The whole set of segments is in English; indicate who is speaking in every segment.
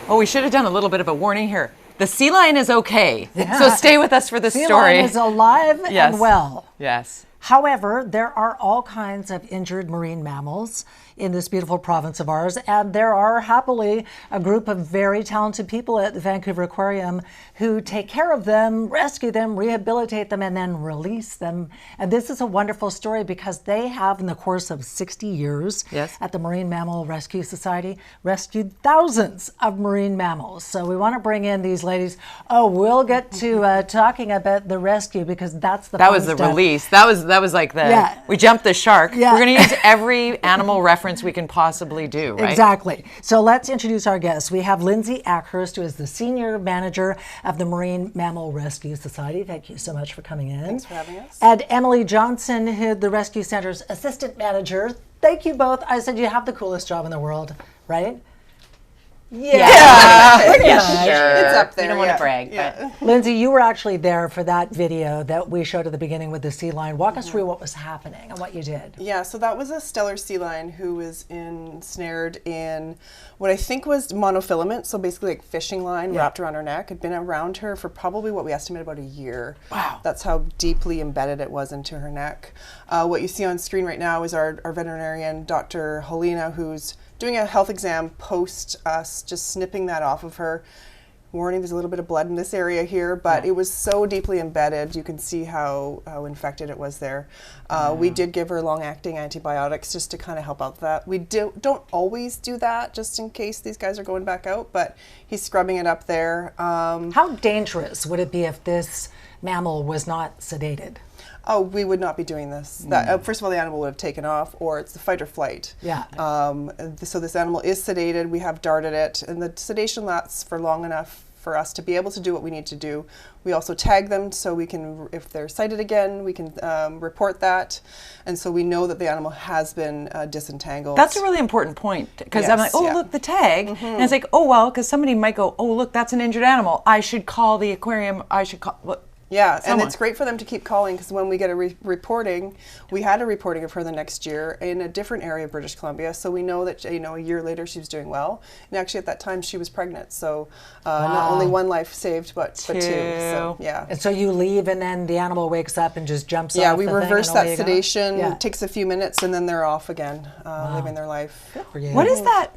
Speaker 1: Oh, we should have done a little bit of a warning here. The sea lion is okay, so stay with us for the story.
Speaker 2: Sea lion is alive and well.
Speaker 1: Yes.
Speaker 2: However, there are all kinds of injured marine mammals in this beautiful province of ours, and there are happily a group of very talented people at the Vancouver Aquarium who take care of them, rescue them, rehabilitate them, and then release them. And this is a wonderful story because they have, in the course of 60 years at the Marine Mammal Rescue Society, rescued thousands of marine mammals. So we want to bring in these ladies. Oh, we'll get to talking about the rescue because that's the
Speaker 1: That was the release. That was like the, we jumped the shark. We're going to use every animal reference we can possibly do, right?
Speaker 2: Exactly. So let's introduce our guests. We have Lindsaye Akhurst, who is the Senior Manager of the Marine Mammal Rescue Society. Thank you so much for coming in.
Speaker 3: Thanks for having us.
Speaker 2: And Emily Johnson, who the Rescue Center's Assistant Manager. Thank you both. I said you have the coolest job in the world, right?
Speaker 1: Yeah.
Speaker 3: Sure.
Speaker 4: It's up there.
Speaker 3: You don't want to brag. But.
Speaker 2: Lindsaye, you were actually there for that video that we showed at the beginning with the sea lion. Walk us through what was happening and what you did.
Speaker 3: Yeah, so that was a stellar sea lion who was ensnared in what I think was monofilament, so basically like fishing line wrapped around her neck. Had been around her for probably what we estimate about a year.
Speaker 2: Wow.
Speaker 3: That's how deeply embedded it was into her neck. What you see on screen right now is our veterinarian, Dr. Helena, who's doing a health exam post us just snipping that off of her. Warning, there's a little bit of blood in this area here, but it was so deeply embedded, you can see how infected it was there. We did give her long-acting antibiotics just to kind of help out that. We don't always do that just in case these guys are going back out, but he's scrubbing it up there.
Speaker 2: How dangerous would it be if this mammal was not sedated?
Speaker 3: Oh, we would not be doing this. First of all, the animal would have taken off, or it's the fight or flight.
Speaker 2: Yeah.
Speaker 3: So this animal is sedated. We have darted it, and the sedation lasts for long enough for us to be able to do what we need to do. We also tag them so we can, if they're sighted again, we can report that. And so we know that the animal has been disentangled.
Speaker 1: That's a really important point because I'm like, oh, look, the tag. And it's like, oh, well, because somebody might go, oh, look, that's an injured animal. I should call the aquarium. I should call. Well,
Speaker 3: yeah, and it's great for them to keep calling because when we get a reporting, we had a reporting of her the next year in a different area of British Columbia. So we know that, a year later she was doing well. And actually at that time she was pregnant. So not only one life saved, but two. So, yeah.
Speaker 2: And so you leave and then the animal wakes up and just jumps off
Speaker 3: Yeah, we
Speaker 2: the
Speaker 3: reverse
Speaker 2: thing and
Speaker 3: that sedation. It takes a few minutes and then they're off again, living their life.
Speaker 2: Good for you.
Speaker 1: What is that?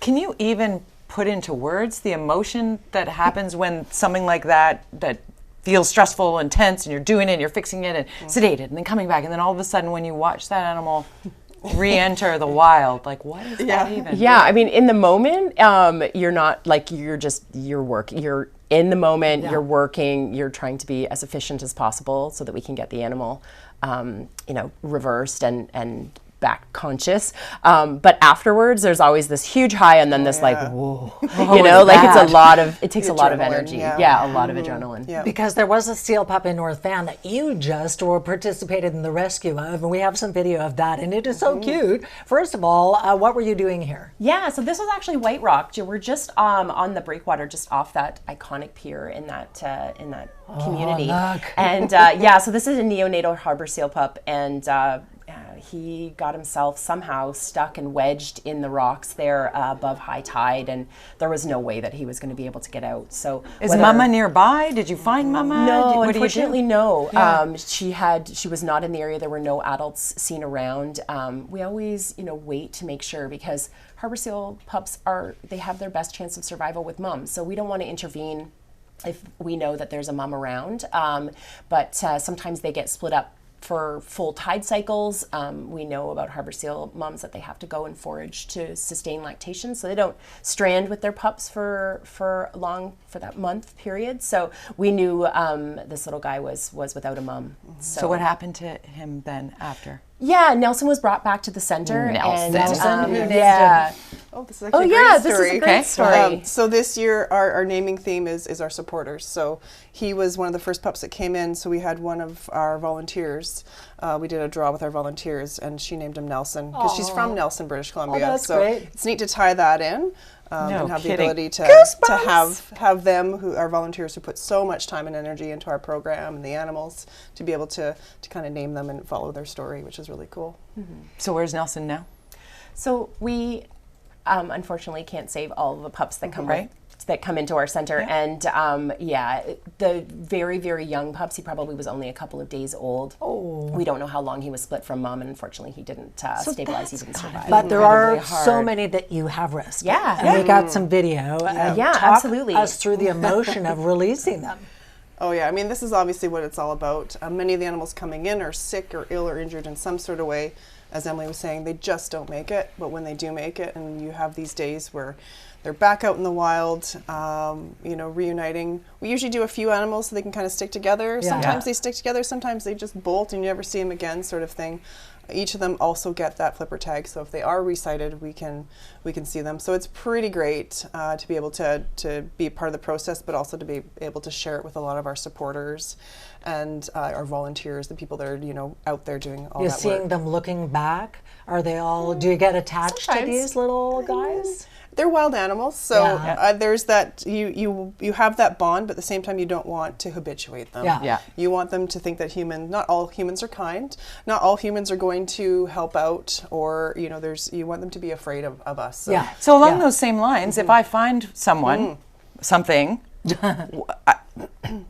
Speaker 1: Can you even put into words the emotion that happens when something like that feels stressful and tense and you're doing it and you're fixing it and sedated and then coming back and then all of a sudden when you watch that animal re-enter the wild, like what is that even?
Speaker 4: Yeah, I mean in the moment, you're not like you're in the moment, you're working, you're trying to be as efficient as possible so that we can get the animal reversed and back conscious, but afterwards there's always this huge high and then this like whoa, it takes a lot of energy, a lot of adrenaline.
Speaker 2: Because there was a seal pup in North Van that you just participated in the rescue of, and we have some video of that, and it is so cute. First of all, what were you doing here?
Speaker 4: Yeah, so this was actually White Rock. We're just on the breakwater, just off that iconic pier in that community.
Speaker 2: Look.
Speaker 4: And so this is a neonatal harbor seal pup, and he got himself somehow stuck and wedged in the rocks there above high tide, and there was no way that he was going to be able to get out. So
Speaker 1: is Mama nearby? Did you find Mama?
Speaker 4: No, unfortunately, no. Yeah. She was not in the area. There were no adults seen around. We always, wait to make sure because harbor seal pups they have their best chance of survival with mums. So we don't want to intervene if we know that there's a mum around. But sometimes they get split up for full tide cycles. We know about harbor seal mums that they have to go and forage to sustain lactation, so they don't strand with their pups for that month period. So we knew this little guy was without a mum.
Speaker 1: So what happened to him then after?
Speaker 4: Yeah, Nelson was brought back to the center.
Speaker 1: Nelson.
Speaker 3: Oh, this is actually a great story.
Speaker 4: This is a great story.
Speaker 3: So this year, our naming theme is our supporters. So he was one of the first pups that came in. So we had one of our volunteers. We did a draw with our volunteers, and she named him Nelson because she's from Nelson, British Columbia.
Speaker 2: Oh, that's great.
Speaker 3: It's neat to tie that in. And have
Speaker 1: kidding.
Speaker 3: the ability to have them, who are volunteers who put so much time and energy into our program and the animals, to be able to kind of name them and follow their story, which is really cool.
Speaker 1: So where's Nelson now?
Speaker 4: So we unfortunately can't save all of the pups that come with that come into our center. And the very, very young pups, he probably was only a couple of days old. We don't know how long he was split from mom, and unfortunately he didn't stabilize, he didn't survive.
Speaker 2: But there are so many that you have rescued.
Speaker 4: Yeah.
Speaker 2: And we got some video.
Speaker 4: Yeah,
Speaker 2: Talk
Speaker 4: absolutely.
Speaker 2: us through the emotion of releasing them.
Speaker 3: Oh yeah, I mean, this is obviously what it's all about. Many of the animals coming in are sick or ill or injured in some sort of way. As Emily was saying, they just don't make it. But when they do make it, and you have these days where they're back out in the wild, reuniting. We usually do a few animals so they can kind of stick together.
Speaker 2: Yeah.
Speaker 3: Sometimes they stick together, sometimes they just bolt and you never see them again, sort of thing. Each of them also get that flipper tag, so if they are resighted, we can see them. So it's pretty great to be able to be a part of the process, but also to be able to share it with a lot of our supporters and our volunteers, the people that are out there doing all
Speaker 2: You're
Speaker 3: that
Speaker 2: seeing
Speaker 3: work.
Speaker 2: them looking back. Are they all? Do you get attached to
Speaker 4: Sometimes.
Speaker 2: these little guys?
Speaker 3: They're wild animals, so
Speaker 2: Yeah.
Speaker 3: there's that you have that bond, but at the same time you don't want to habituate them.
Speaker 2: Yeah.
Speaker 3: You want them to think that not all humans are kind, not all humans are going to help out, or you want them to be afraid of us. So.
Speaker 2: Yeah.
Speaker 1: So along those same lines, if I find someone, something,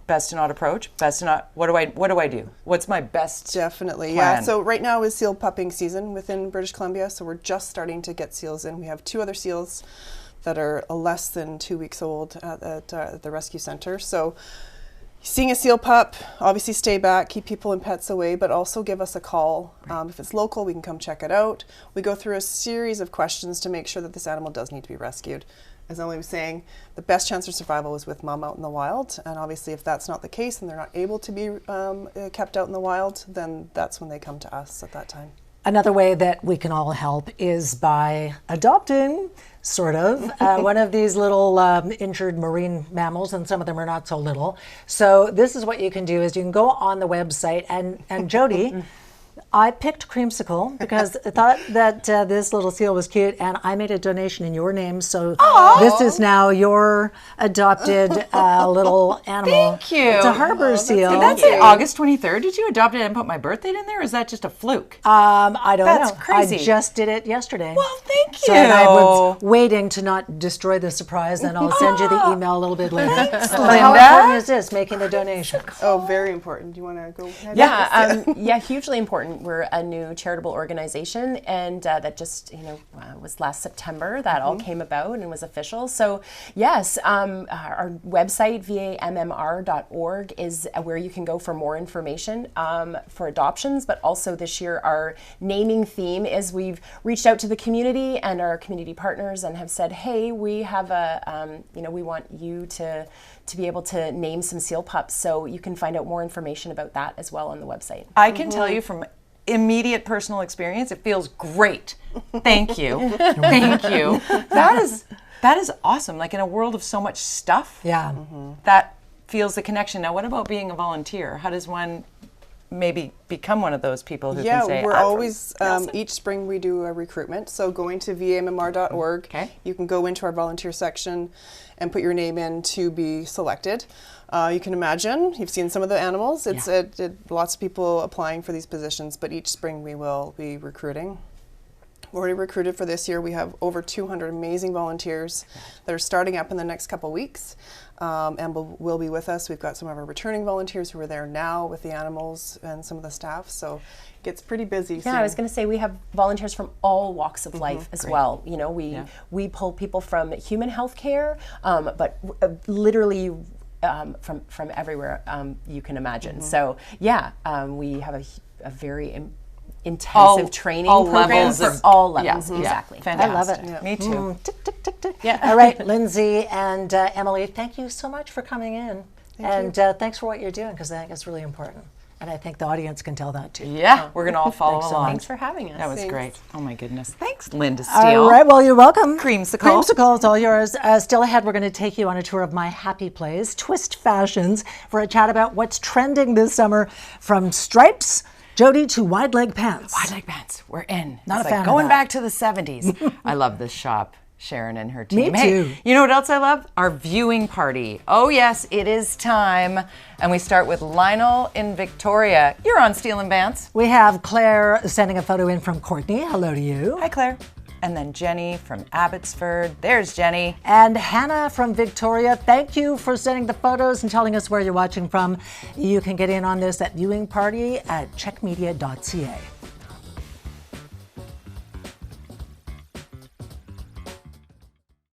Speaker 1: best to not approach, best to not. What do I do? What's my best?
Speaker 3: Definitely,
Speaker 1: plan?
Speaker 3: yeah. So right now is seal pupping season within British Columbia, so we're just starting to get seals in. We have 2 other seals that are less than 2 weeks old at the rescue center. So seeing a seal pup, obviously stay back, keep people and pets away, but also give us a call. If it's local, we can come check it out. We go through a series of questions to make sure that this animal does need to be rescued. As Emily was saying, the best chance of survival is with mom out in the wild, and obviously if that's not the case and they're not able to be kept out in the wild, then that's when they come to us at that time.
Speaker 2: Another way that we can all help is by adopting, sort of, one of these little injured marine mammals, and some of them are not so little. So this is what you can do: is you can go on the website, and Jody, I picked Creamsicle because I thought that this little seal was cute, and I made a donation in your name. So this is now your adopted little animal.
Speaker 1: Thank you.
Speaker 2: It's a harbor seal.
Speaker 1: Did that say August 23rd? Did you adopt it and put my birth date in there, or is that just a fluke?
Speaker 2: I don't
Speaker 1: That's
Speaker 2: know.
Speaker 1: crazy.
Speaker 2: I just did it yesterday.
Speaker 1: Well, thank you.
Speaker 2: So and I was waiting to not destroy the surprise, and I'll send you the email a little bit later.
Speaker 1: Thanks,
Speaker 2: How
Speaker 1: Linda.
Speaker 2: important is this, making the donation?
Speaker 3: Oh, very important. Do you want to go ahead?
Speaker 4: Yeah, hugely important. We're a new charitable organization, and that just was last September that all came about and was official. So yes, our website vammr.org is where you can go for more information for adoptions. But also this year, our naming theme is we've reached out to the community and our community partners and have said, hey, we have we want you to be able to name some seal pups. So you can find out more information about that as well on the website.
Speaker 1: I can tell you from immediate personal experience, it feels great. Thank you. Thank you. That is awesome. Like in a world of so much stuff,
Speaker 2: Yeah.
Speaker 1: that feels the connection. Now, what about being a volunteer? How does one maybe become one of those people who can say,
Speaker 3: we're
Speaker 1: "I'm from
Speaker 3: always, each spring we do a recruitment. So going to vammr.org,
Speaker 1: Okay.
Speaker 3: you can go into our volunteer section and put your name in to be selected. You can imagine, you've seen some of the animals. It's lots of people applying for these positions, but each spring we will be recruiting. We're already recruited for this year. We have over 200 amazing volunteers that are starting up in the next couple weeks and will be with us. We've got some of our returning volunteers who are there now with the animals and some of the staff, so it gets pretty busy.
Speaker 4: Yeah, I was going to say we have volunteers from all walks of life as well. We pull people from human health care, but literally from everywhere you can imagine. So we have a very intensive training program
Speaker 1: levels
Speaker 4: for
Speaker 1: of-
Speaker 4: all levels.
Speaker 1: Yeah,
Speaker 4: Exactly.
Speaker 1: fantastic.
Speaker 2: I love it.
Speaker 1: Yeah. Me too.
Speaker 2: Tick, tick, tick, tick. Yeah. All right, Lindsay and Emily, thank you so much for coming in. Thanks for what you're doing, because I think it's really important. And I think the audience can tell that too.
Speaker 1: Yeah, we're gonna all follow
Speaker 2: Thanks so
Speaker 1: along.
Speaker 2: much.
Speaker 4: Thanks for having us.
Speaker 1: That was
Speaker 3: Thanks.
Speaker 1: great. Oh my goodness. Thanks, Linda Steele.
Speaker 2: All right, well, you're welcome.
Speaker 1: Creamsicle.
Speaker 2: Creamsicle, it's all yours. Still ahead, we're going to take you on a tour of my happy place, Twist Fashions, for a chat about what's trending this summer, from stripes, Jody, to wide leg pants.
Speaker 1: Wide leg pants. We're in.
Speaker 2: Not
Speaker 1: It's
Speaker 2: a fan
Speaker 1: like
Speaker 2: of
Speaker 1: going
Speaker 2: that.
Speaker 1: back to the 70s. I love this shop. Sharon and her team.
Speaker 2: Me
Speaker 1: Hey,
Speaker 2: too.
Speaker 1: you know what else I love? Our viewing party. Oh yes, it is time. And we start with Lionel in Victoria. You're on Steel and Vance.
Speaker 2: We have Claire sending a photo in from Courtney. Hello to you.
Speaker 1: Hi, Claire. And then Jenny from Abbotsford. There's Jenny.
Speaker 2: And Hannah from Victoria. Thank you for sending the photos and telling us where you're watching from. You can get in on this at viewing party at chekmedia.ca.